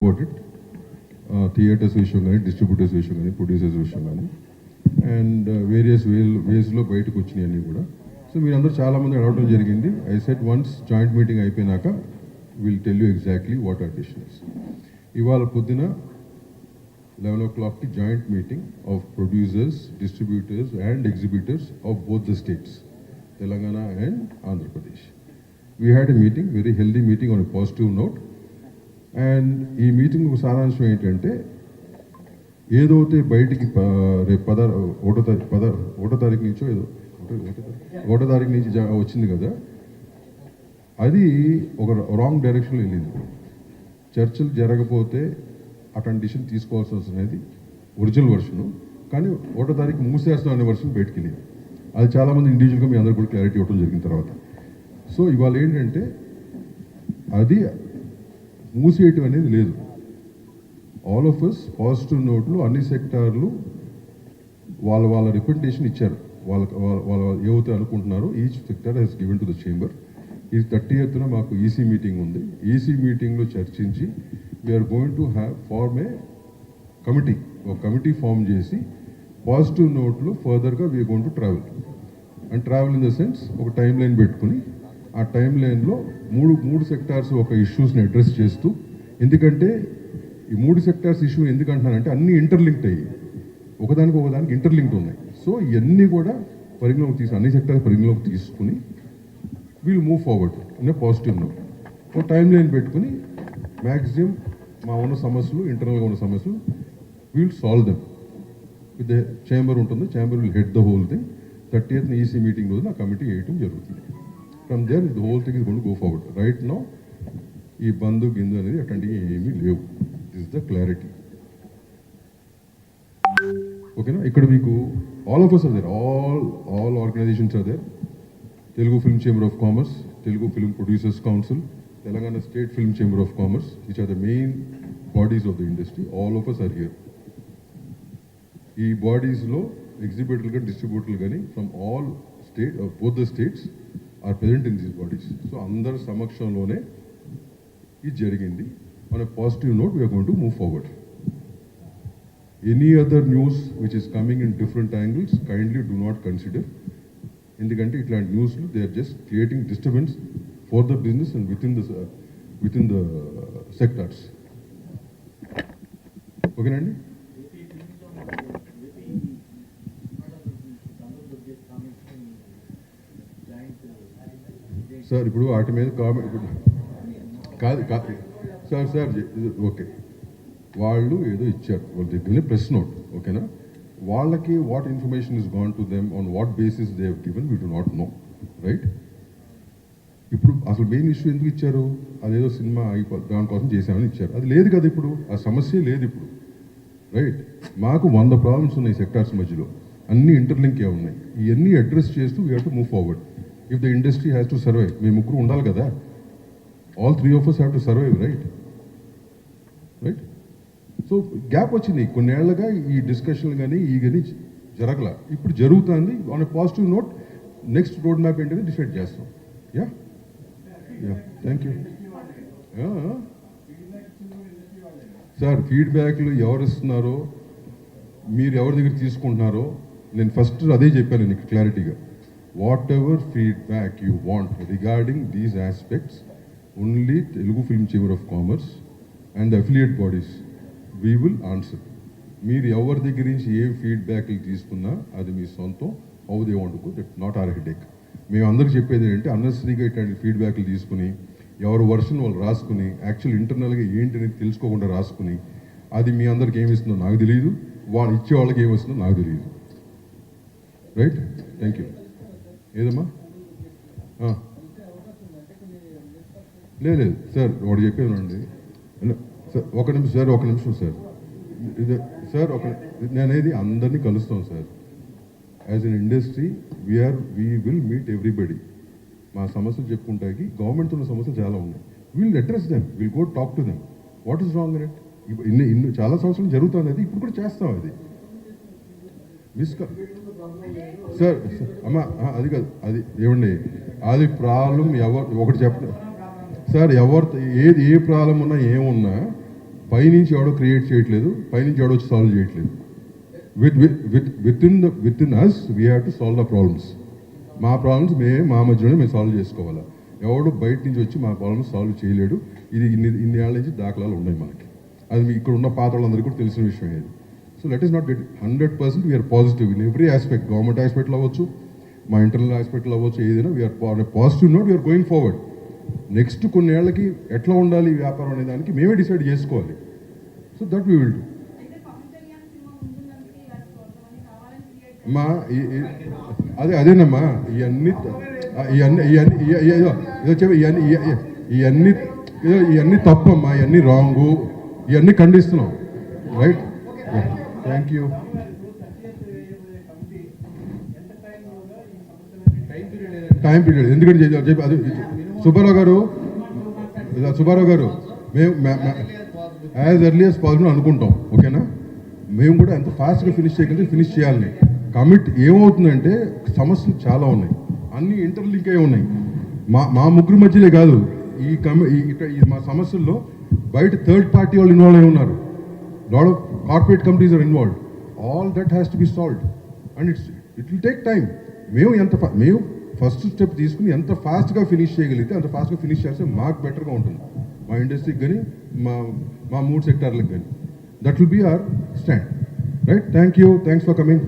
about it. Theatres విషయం కానీ distributors విషయం కానీ ప్రొడ్యూసర్స్ విషయం కానీ అండ్ వేరియస్ వేస్లో బయటకు వచ్చినాయి అన్నీ కూడా. సో మీరందరూ చాలామంది అడగడం జరిగింది. I said once joint meeting అయిపోయినాక will tell you exactly what are decisions. ఇవాళ పొద్దున 11 o'clock joint meeting of producers, distributors and exhibitors of both the states, Telangana and Andhra Pradesh. We had a meeting, very healthy meeting on a positive note. And ఈ meeting సారాంశం ఏంటంటే, ఏదైతే బయటికి రేపు ఒకటో తారీఖు నుంచో ఒకటో తారీఖు నుంచి వచ్చింది కదా, అది ఒక రాంగ్ డైరెక్షన్లో వెళ్ళింది. చర్చలు జరగకపోతే అటువంటి డిసిషన్ తీసుకోవాల్సి వస్తున్నది ఒరిజినల్ వర్షను, కానీ ఒకటో తారీఖు మూసేస్తాం అనే వర్షన్ బయటికి వెళ్ళింది. అది చాలామంది ఇండివిజువల్గా మీ అందరూ కూడా క్లారిటీ ఇవ్వడం జరిగిన తర్వాత. సో ఇవాళ ఏంటంటే, అది మూసేయటం అనేది లేదు. ఆల్ ఆఫ్ అస్ పాజిటివ్ నోట్లు అన్ని సెక్టార్లు వాళ్ళ రిప్రజెంటేషన్ ఇచ్చారు. వాళ్ళ ఏవైతే అనుకుంటున్నారో each sector has given to the chamber. ఈ 30th మాకు ఈసీ మీటింగ్ ఉంది. ఈసీ మీటింగ్లో చర్చించి we are going to form a committee. ఒక కమిటీ ఫామ్ చేసి పాజిటివ్ నోట్లు ఫర్దర్గా we are going to travel in the sense ఒక టైం లైన్ పెట్టుకుని, ఆ టైం లైన్లో మూడు సెక్టార్స్ ఒక ఇష్యూస్ని అడ్రస్ చేస్తూ, ఎందుకంటే ఈ 3 సెక్టార్స్ ఇష్యూ ఎందుకంటున్నానంటే అన్నీ ఇంటర్లింక్డ్ అయ్యి ఒకదానికి ఇంటర్లింక్డ్ ఉన్నాయి. సో ఇవన్నీ కూడా అన్ని సెక్టార్స్ పరిగణలోకి తీసుకుని we'll move forward in positive note. ఒక టైం లైన్ పెట్టుకుని మ్యాక్సిమం మా ఉన్న సమస్యలు, ఇంటర్నల్గా ఉన్న సమస్యలు we'll solve them with the chamber ఉంటుంది. Chamber will head the whole thing. 30th EC meeting రోజున ఆ కమిటీ వేయటం జరుగుతుంది. From there the whole thing is going to go forward. Right now ఈ బంధు గిందు అనేది అట్లాంటివి ఏమీ లేవు. This is the clarity. ఓకేనా? ఇక్కడ మీకు all of us are there, all organizations are there. Telugu Film Chamber of Commerce, Telugu Film Producers Council, Telangana State Film Chamber of Commerce, which are the main bodies of the industry. All of us are here. ఈ బాడీస్లో ఎగ్జిబిటర్లు కానీ డిస్ట్రిబ్యూటర్లు కానీ from all state both the states are present in these bodies. So అందరి సమక్షంలోనే ఇది జరిగింది. On a positive note we are going to move forward. Any other news which is coming in different angles kindly do not consider. ఎందుకంటే ఇట్లాంటి న్యూస్లు they are just creating disturbance for the business and within the sectors. ఓకేనండి? Sir ఇప్పుడు వాటి మీద comment కాదు sir okay, వాళ్ళు ఏదో ఇచ్చారు వాళ్ళ దగ్గరనే ప్రెస్ నోట్. ఓకేనా? వాళ్ళకి what information is gone to them, on what basis they have given, we do not know. Right? ఇప్పుడు అసలు మెయిన్ ఇష్యూ ఎందుకు ఇచ్చారు? అదేదో సినిమా దానికోసం చేసామని ఇచ్చారు. అది లేదు కదా ఇప్పుడు, ఆ సమస్య లేదు ఇప్పుడు. రైట్? మాకు 100 ప్రాబ్లమ్స్ ఉన్నాయి సెక్టార్స్ మధ్యలో, అన్నీ ఇంటర్లింకే ఉన్నాయి. ఇవన్నీ అడ్రస్ చేస్తూ we have to move forward. If the industry has to survive, మేము ముగ్గురు ఉండాలి కదా, all 3 of us have to survive. Right? So gap వచ్చింది కొన్నేళ్లుగా, ఈ డిస్కషన్లు కానీ జరగల. ఇప్పుడు జరుగుతుంది. On a positive note next road map ఏంటంటే డిసైడ్ చేస్తాం. Yeah thank you sir. ఫీడ్బ్యాక్లు ఎవరు ఇస్తున్నారో, మీరు ఎవరి దగ్గర తీసుకుంటున్నారో, నేను ఫస్ట్ అదే చెప్పాను నీకు క్లారిటీగా. What ever feedback you want regarding these aspects, only Telugu film chamber of commerce and affiliate bodies we will answer. మీరు ఎవరి దగ్గర నుంచి ఏ ఫీడ్బ్యాక్లు తీసుకున్నా అది మీ సొంతం. How they want to go, that not our headache. మేము అందరికీ చెప్పేది ఏంటంటే, అన్నెసరీగా ఇట్లాంటి ఫీడ్బ్యాక్లు తీసుకుని ఎవరు వర్షన్ వాళ్ళు రాసుకుని యాక్చువల్ ఇంటర్నల్గా ఏంటనేది తెలుసుకోకుండా రాసుకుని అది మీ అందరికి ఏమి ఇస్తుందో నాకు తెలియదు, వాళ్ళు ఇచ్చే వాళ్ళకి ఏమి వస్తుందో నాకు తెలియదు. రైట్? Thank you. ఏదమ్మా? లేదు సార్, వాడు చెప్పేదండి సార్. ఒక నిమిషం సార్. సార్ నేనేది అందరినీ కలుస్తాం sir. As an industry we will meet everybody. మా సమస్యలు చెప్పుకుంటాకి గవర్నమెంట్తో ఉన్న సమస్యలు చాలా ఉన్నాయి. Will address them, will go talk to them. What is wrong in it? ఇన్ని చాలా సంవత్సరాలు జరుగుతుంది అది, ఇప్పుడు కూడా చేస్తాం అది. సార్ అమ్మా, అది కాదు, అది ఏమండి, అది ప్రాబ్లం ఒకటి చెప్పండి సార్. ఏ ప్రాబ్లం ఉన్నా ఏమున్నా పైనుంచి ఎవడో క్రియేట్ చేయట్లేదు, పైనుంచి ఎవడో వచ్చి సాల్వ్ చేయట్లేదు. Within us we have to solve the problems. మా ప్రాబ్లమ్స్ మా మధ్యలోనే మేము సాల్వ్ చేసుకోవాలా. ఎవడు బయట నుంచి వచ్చి మా ప్రాబ్లమ్స్ సాల్వ్ చేయలేడు. ఇది ఇన్ని ఏళ్ళ నుంచి దాఖలాలు ఉన్నాయి మనకి. అది మీ ఇక్కడ ఉన్న పాత వాళ్ళందరికీ కూడా తెలిసిన విషయం ఇది. So let us not get 100% we're positive in every aspect. Government ఆస్పెక్ట్లో అవ్వచ్చు, మా ఇంటర్నల్ ఆస్పెక్ట్లో అవ్వచ్చు, ఏదైనా we're positive note, we are going forward. Next కొన్ని ఏళ్ళకి ఎట్లా ఉండాలి వ్యాపారం అనే దానికి మేమే డిసైడ్ చేసుకోవాలి. So that we will do. అమ్మా అదేనమ్మా ఇవన్నీ తప్పమ్మా, ఇవన్నీ రాంగు, ఇవన్నీ ఖండిస్తున్నాం. Right, thank you. Time period ఎందుకంటే చెప్పి అది సుబ్బారావు గారు మేము యాజ్ ఎర్లీ యాజ్ పాసిబుల్ అనుకుంటాం. ఓకేనా? మేము కూడా ఎంత ఫాస్ట్గా ఫినిష్ చేయగలిగితే ఫినిష్ చేయాలని కమిట్. ఏమవుతుందంటే సమస్యలు చాలా ఉన్నాయి, అన్ని ఇంటర్లింక్ అయి ఉన్నాయి. మా ముగ్గురు మధ్యలే కాదు, ఈ మా సమస్యల్లో బయట థర్డ్ పార్టీ వాళ్ళు ఇన్వాల్వ్ అయి ఉన్నారు. Lot of corporate companies are involved. All that has to be solved and it will take time. మేము ఫస్ట్ స్టెప్ తీసుకుని ఎంత ఫాస్ట్గా ఫినిష్ చేయగలిగితే అంత ఫాస్ట్గా ఫినిష్ చేస్తే మాకు బెటర్గా ఉంటుంది, మా ఇండస్ట్రీకి కానీ మా 3 సెక్టార్లకు కానీ. That will be our stand. Right, thank you, thanks for coming.